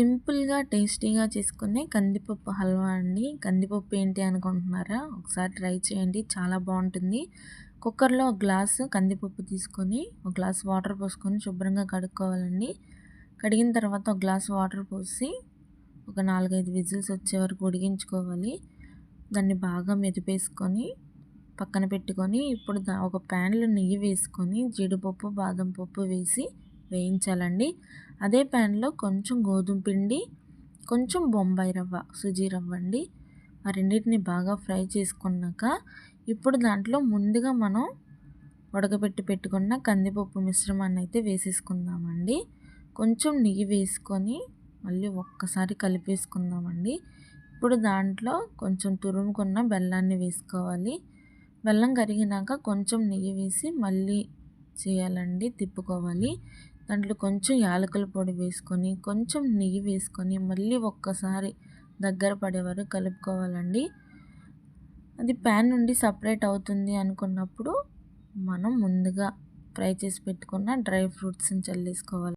సింపుల్‌గా, టేస్టీగా చేసుకునే కందిపప్పు హల్వా అండి. కందిపప్పు ఏంటి అనుకుంటున్నారా? ఒకసారి ట్రై చేయండి. చాలా బావుంటుంది. కుక్కర్‌లో ఒక గ్లాసు కందిపప్పు తీసుకొని, ఒక గ్లాస్ వాటర్ పోసుకొని శుభ్రంగా కడుక్కోవాలండి. కడిగిన తర్వాత ఒక గ్లాస్ వాటర్ పోసి, ఒక 4, 5 విజిల్స్ వచ్చే వరకు ఉడికించుకోవాలి. దాన్ని బాగా మెదిపేసుకొని పక్కన పెట్టుకొని, ఇప్పుడు ఒక ప్యాన్‌లో నెయ్యి వేసుకొని, జీడిపప్పు, బాదం పప్పు వేసి వేయించాలండి. అదే ప్యాన్‌లో కొంచెం గోధుమ పిండి, కొంచెం బొంబాయి రవ్వ, సుజీ రవ్వ అండి. ఆ రెండిటిని బాగా ఫ్రై చేసుకున్నాక, ఇప్పుడు దాంట్లో ముందుగా మనం ఉడకబెట్టి పెట్టుకున్న కందిపప్పు మిశ్రమాన్ని అయితే వేసేసుకుందామండి. కొంచెం నెయ్యి వేసుకొని మళ్ళీ ఒక్కసారి కలిపేసుకుందామండి. ఇప్పుడు దాంట్లో కొంచెం తురుముకున్న బెల్లాన్ని వేసుకోవాలి. బెల్లం కరిగినాక కొంచెం నెయ్యి వేసి మళ్ళీ చేయాలండి, తిప్పుకోవాలి. దాంట్లో కొంచెం యాలకుల పొడి వేసుకొని, కొంచెం నెయ్యి వేసుకొని మళ్ళీ ఒక్కసారి దగ్గర పడే వరకు కలుపుకోవాలండి. అది ప్యాన్ నుండి సపరేట్ అవుతుంది అనుకున్నప్పుడు మనం ముందుగా ఫ్రై చేసి పెట్టుకున్న డ్రై ఫ్రూట్స్ని చల్లేసుకోవాలి.